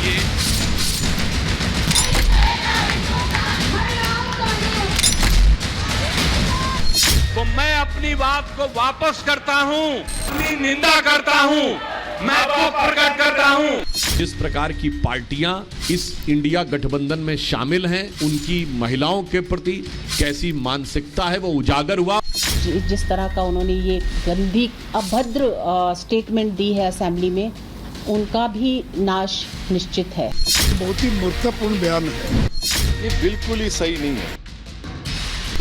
चाहिए। तो मैं अपनी बात को वापस करता हूं, अपनी निंदा करता हूं, मैं दुख प्रकट करता हूं। जिस प्रकार की पार्टियां इस इंडिया गठबंधन में शामिल हैं, उनकी महिलाओं के प्रति कैसी मानसिकता है वो उजागर हुआ। जिस तरह का उन्होंने ये गंदी अभद्र स्टेटमेंट दी है असेंबली में, उनका भी नाश निश्चित है। बहुत ही महत्वपूर्ण बयान है। ये बिल्कुल ही सही नहीं है।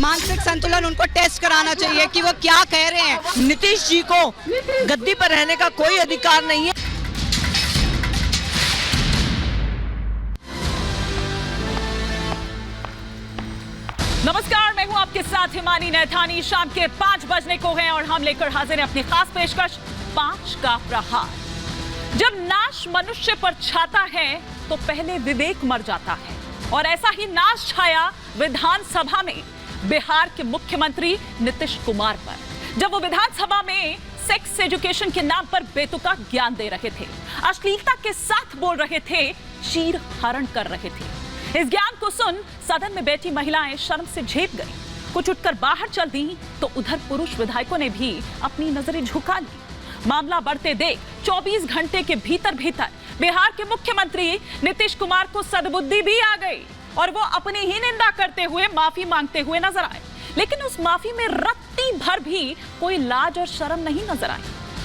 मानसिक संतुलन उनको टेस्ट कराना चाहिए कि वो क्या कह रहे हैं। नीतीश जी को गद्दी पर रहने का कोई अधिकार नहीं है। नमस्कार, मैं हूं आपके साथ हिमानी नैथानी। शाम के 5 बजने को हैं और हम लेकर हाजिर हैं अपनी खास पेशकश 5 का प्रहार। जब नाश मनुष्य पर छाता है तो पहले विवेक मर जाता है, और ऐसा ही नाश छाया विधानसभा में बिहार के मुख्यमंत्री नीतीश कुमार पर, जब वो विधानसभा में सेक्स एजुकेशन के नाम पर बेतुका ज्ञान दे रहे थे, अश्लीलता के साथ बोल रहे थे, चीर हरण कर रहे थे। इस ज्ञान को सुन सदन में बैठी महिलाएं शर्म से झेप गई, कुछ उठकर बाहर चल दी तो उधर पुरुष विधायकों ने भी अपनी नजरें झुका ली। मामला बढ़ते देख 24 घंटे के भीतर बिहार के मुख्यमंत्री नीतीश कुमार को सद्बुद्धि भी आ गई और वो अपनी ही निंदा करते हुए माफी मांगते हुए नजर आए। लेकिन उस माफी में रत्ती भर भी कोई लाज और शर्म नहीं नजर आई।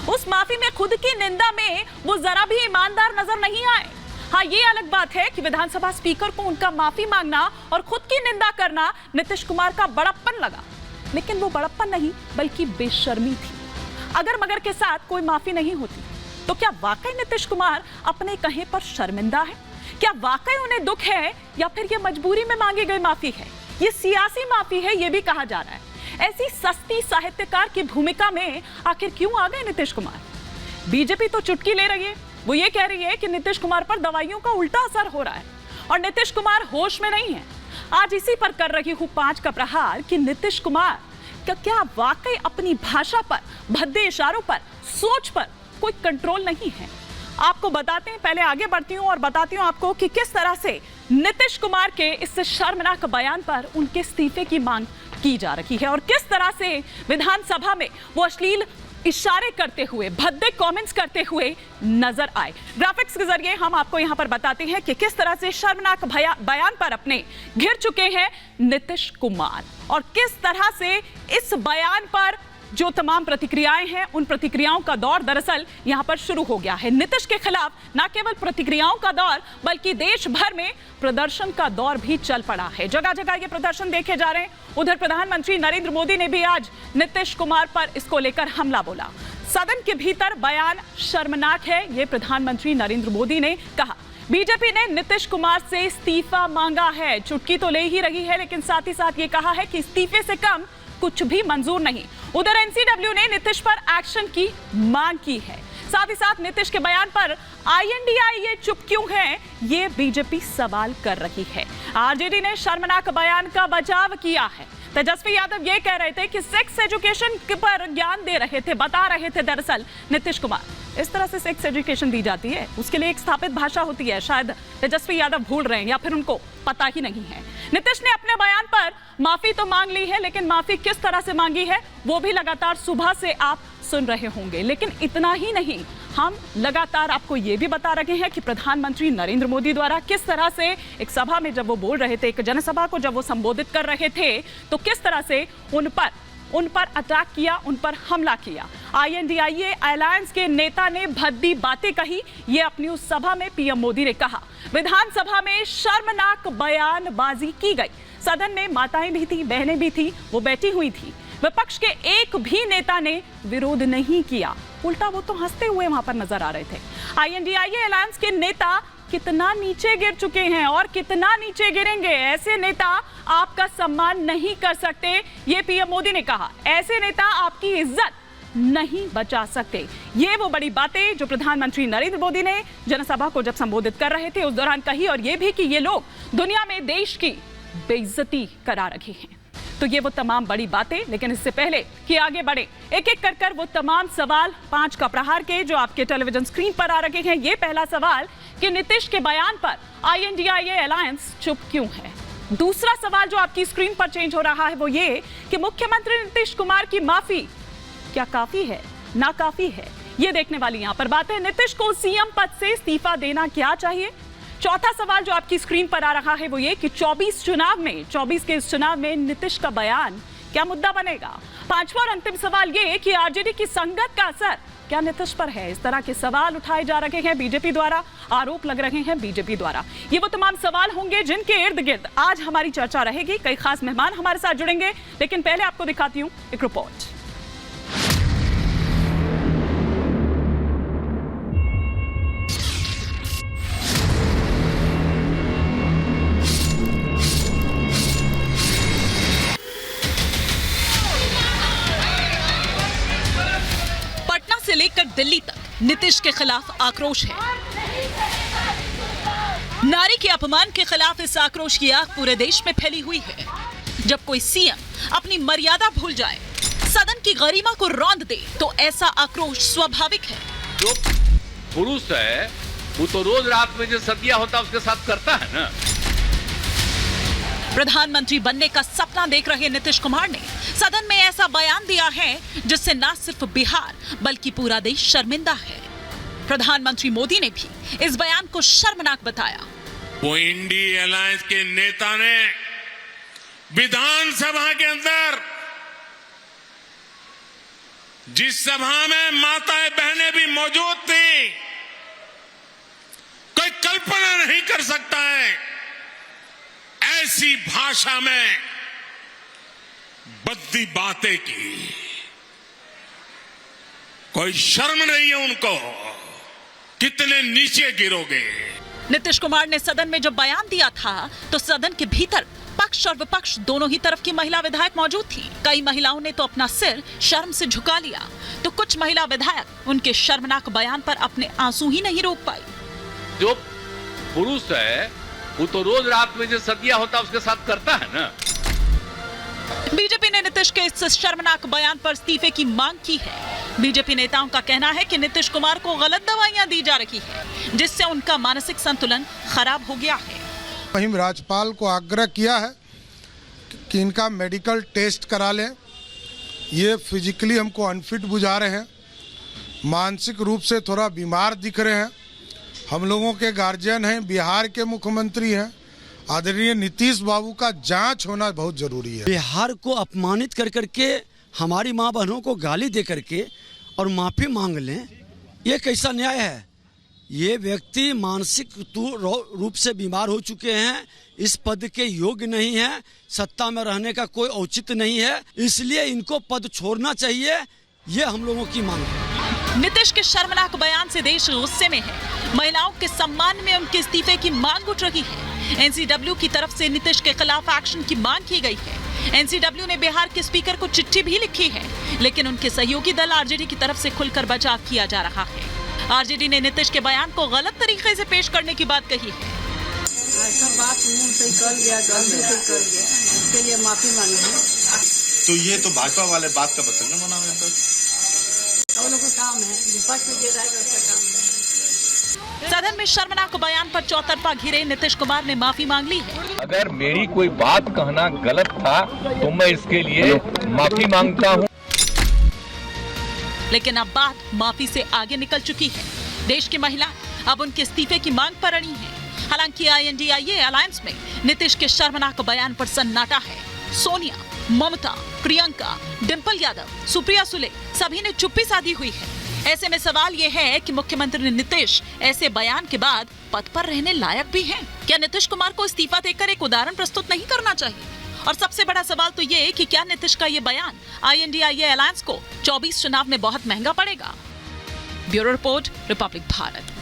उस माफी में, खुद की निंदा में वो जरा भी ईमानदार नजर नहीं आए। हाँ, ये अलग बात है कि विधानसभा स्पीकर को उनका माफी मांगना और खुद की निंदा करना नीतीश कुमार का बड़प्पन लगा, लेकिन वो बड़प्पन नहीं बल्कि बेशर्मी थी। अगर मगर के साथ कोई माफी नहीं होती तो क्या वाकई नीतीश कुमार अपने कहे पर शर्मिंदा है? क्या वाकई उन्हें दुख है या फिर ये मजबूरी में मांगी गई माफी है? ये सियासी माफी है, ये भी कहा जा रहा है। ऐसी सस्ती साहित्यकार की भूमिका में आखिर क्यों आ गए नीतीश कुमार? बीजेपी तो चुटकी ले रही है, वो ये कह रही है कि नीतीश कुमार पर दवाइयों का उल्टा असर हो रहा है और नीतीश कुमार होश में नहीं है। आज इसी पर कर रही हूं 5 का प्रहार कि नीतीश कुमार का क्या वाकई अपनी भाषा पर, भद्दे इशारों पर, सोच पर कोई कंट्रोल नहीं है? आपको बताते हैं, पहले आगे बढ़ती हूं और बताती हूं आपको कि किस तरह से नीतीश कुमार के इस शर्मनाक बयान पर उनके इस्तीफे की मांग की जा रही है और किस तरह से विधानसभा में वो अश्लील इशारे करते हुए, भद्दे कमेंट्स करते हुए नजर आए। ग्राफिक्स के जरिए हम आपको यहां पर बताते हैं कि किस तरह से शर्मनाक बयान पर अपने घिर चुके हैं नीतीश कुमार और किस तरह से इस बयान पर जो तमाम प्रतिक्रियाएं हैं, उन प्रतिक्रियाओं का दौर दरअसल यहां पर शुरू हो गया है। नीतीश के खिलाफ न केवल प्रतिक्रियाओं का दौर बल्कि देश भर में प्रदर्शन का दौर भी चल पड़ा है। जगह जगह ये प्रदर्शन देखे जा रहे हैं। उधर प्रधानमंत्री नरेंद्र मोदी ने भी आज नीतीश कुमार पर इसको लेकर हमला बोला। सदन के भीतर बयान शर्मनाक है, ये प्रधानमंत्री नरेंद्र मोदी ने कहा। बीजेपी ने नीतीश कुमार से इस्तीफा मांगा है, चुटकी तो ले ही रही है, लेकिन साथ ही साथ ये कहा है कि इस्तीफे से कम कुछ भी मंजूर नहीं। उधर एनसीडब्ल्यू ने नीतीश पर एक्शन की मांग की है। साथ ही साथ नीतीश के बयान पर आईएनडीआई ये चुप क्यों है, ये बीजेपी सवाल कर रही है। आरजेडी ने शर्मनाक बयान का बचाव किया है। तेजस्वी यादव ये कह रहे थे कि सेक्स एजुकेशन पर ज्ञान दे रहे थे, बता रहे थे दरअसल नीतीश कुमार। इस तरह से सेक्स एजुकेशन दी जाती है, उसके लिए एक स्थापित भाषा होती है। शायद तेजस्वी यादव भूल रहे हैं या फिर उनको पता ही नहीं है। नीतीश ने अपने बयान पर माफी तो मांग ली है, लेकिन माफी किस तरह से मांगी है वो भी लगातार सुबह से आप सुन रहे होंगे। लेकिन इतना ही नहीं, हम लगातार आपको ये भी बता रहे हैं कि प्रधानमंत्री नरेंद्र मोदी द्वारा किस तरह से एक सभा में जब वो बोल रहे थे, एक जनसभा को जब वो संबोधित कर रहे थे, तो किस तरह से उन पर अटैक किया, उन पर हमला किया। आईएनडीआईए अलायंस के नेता ने भद्दी बातें कही, ये अपनी उस सभा में पीएम मोदी ने कहा। विधानसभा में शर्मनाक बयानबाजी की गई। सदन में माताएं भी थी, बहनें भी थी, वो बैठी हुई थी। विपक्ष के एक भी नेता ने विरोध नहीं किया, उल्टा वो तो हंसते हुए वहां पर नजर आ रहे थे। आईएनडीआईए अलायंस के नेता कितना नीचे गिर चुके हैं और कितना नीचे गिरेंगे, ऐसे नेता आपका सम्मान नहीं कर सकते, ये पीएम मोदी ने कहा। ऐसे नेता आपकी इज्जत नहीं बचा सकते। ये वो बड़ी बातें जो प्रधानमंत्री नरेंद्र मोदी ने जनसभा को जब संबोधित कर रहे थे उस दौरान कही, और ये भी कि ये लोग दुनिया में देश की बेइज्जती करा रहे हैं। तो ये वो तमाम बड़ी बातें, लेकिन इससे पहले कि आगे बढ़े, एक एक कर वो तमाम सवाल 5 का प्रहार के जो आपके टेलीविजन स्क्रीन पर आ रखे हैं। ये पहला सवाल कि नीतीश के बयान पर INDIA अलायंस चुप क्यों है। दूसरा सवाल जो आपकी स्क्रीन पर चेंज हो रहा है वो ये कि मुख्यमंत्री नीतीश कुमार की माफी क्या काफी है, नाकाफी है, ये देखने वाली यहां पर बात है। नीतीश को सीएम पद से इस्तीफा देना क्या चाहिए। चौथा सवाल जो आपकी स्क्रीन पर आ रहा है वो ये कि 24 के इस चुनाव में नीतीश का बयान क्या मुद्दा बनेगा। पांचवा और अंतिम सवाल ये कि आरजेडी की संगत का असर क्या नीतीश पर है। इस तरह के सवाल उठाए जा रहे हैं बीजेपी द्वारा, आरोप लग रहे हैं बीजेपी द्वारा। ये वो तमाम सवाल होंगे जिनके इर्द गिर्द आज हमारी चर्चा रहेगी। कई खास मेहमान हमारे साथ जुड़ेंगे, लेकिन पहले आपको दिखाती हूं एक रिपोर्ट। से लेकर दिल्ली तक नीतीश के खिलाफ आक्रोश है। नारी के अपमान के खिलाफ इस आक्रोश की आग पूरे देश में फैली हुई है। जब कोई सीएम अपनी मर्यादा भूल जाए, सदन की गरिमा को रौंद दे, तो ऐसा आक्रोश स्वाभाविक है। जो पुरुष है वो तो रोज रात में जो सदिया होता है उसके साथ करता है ना। प्रधानमंत्री बनने का सपना देख रहे नीतीश कुमार ने सदन में ऐसा बयान दिया है जिससे न सिर्फ बिहार बल्कि पूरा देश शर्मिंदा है। प्रधानमंत्री मोदी ने भी इस बयान को शर्मनाक बताया। वो इंडी अलायंस के नेता ने विधानसभा के अंदर जिस सभा में माताएं बहनें भी मौजूद थी, कोई कल्पना नहीं कर सकता है ऐसी भाषा में बद्दी बातें की। कोई शर्म नहीं है उनको, कितने नीचे गिरोगे। नीतीश कुमार ने सदन में जब बयान दिया था तो सदन के भीतर पक्ष और विपक्ष दोनों ही तरफ की महिला विधायक मौजूद थी। कई महिलाओं ने तो अपना सिर शर्म से झुका लिया, तो कुछ महिला विधायक उनके शर्मनाक बयान पर अपने आंसू ही नहीं रोक पाई। जो पुरुष है वो तो रोज रात में जो सदिया होता है उसके साथ करता है ना। बीजेपी ने नीतीश के इस शर्मनाक बयान पर इस्तीफे की मांग की है। बीजेपी नेताओं का कहना है कि नीतीश कुमार को गलत दवाइयां दी जा रही है, जिससे उनका मानसिक संतुलन खराब हो गया है। वहीं राज्यपाल को आग्रह किया है कि इनका मेडिकल टेस्ट करा लें। ये फिजिकली हमको अनफिट बुझा रहे हैं, मानसिक रूप से थोड़ा बीमार दिख रहे हैं। हम लोगों के गार्जियन हैं, बिहार के मुख्यमंत्री हैं, आदरणीय नीतीश बाबू का जांच होना बहुत जरूरी है। बिहार को अपमानित कर करके हमारी माँ बहनों को गाली दे करके और माफी मांग लें, ये कैसा न्याय है। ये व्यक्ति मानसिक रूप से बीमार हो चुके हैं, इस पद के योग्य नहीं है, सत्ता में रहने का कोई औचित्य नहीं है, इसलिए इनको पद छोड़ना चाहिए, ये हम लोगों की मांग है। नीतीश के शर्मनाक बयान से देश गुस्से में है। महिलाओं के सम्मान में उनके इस्तीफे की मांग उठ रही है। एनसीडब्ल्यू की तरफ से नीतीश के खिलाफ एक्शन की मांग की गई है। एनसीडब्ल्यू ने बिहार के स्पीकर को चिट्ठी भी लिखी है, लेकिन उनके सहयोगी दल आरजेडी की तरफ से खुलकर बचाव किया जा रहा है। आरजेडी ने नीतीश के बयान को गलत तरीके से पेश करने की बात कही है। बात मुंह से कर गया, गलती से कर गया, इसके लिए माफी मांगे। तो ये तो भाजपा वाले बात का बतंगड़ बना हुआ है। और लोगों का काम है, विपक्ष में जो रहेगा उसका काम है। सदन में शर्मनाक बयान पर चौतरफा घिरे नीतीश कुमार ने माफी मांग ली है। अगर मेरी कोई बात कहना गलत था तो मैं इसके लिए माफी मांगता हूँ। लेकिन अब बात माफी से आगे निकल चुकी है। देश की महिला अब उनके इस्तीफे की मांग पर अड़ी है। हालांकि INDIA अलायंस में नीतीश के शर्मनाक बयान पर सन्नाटा है। सोनिया, ममता, प्रियंका, डिंपल यादव, सुप्रिया सुले सभी ने चुप्पी साधी हुई है। ऐसे में सवाल यह है कि मुख्यमंत्री नीतीश ऐसे बयान के बाद पद पर रहने लायक भी हैं? क्या नीतीश कुमार को इस्तीफा देकर एक उदाहरण प्रस्तुत नहीं करना चाहिए? और सबसे बड़ा सवाल तो ये कि क्या नीतीश का ये बयान INDIA अलायंस को 24 चुनाव में बहुत महंगा पड़ेगा? Bureau report, Republic Bharat.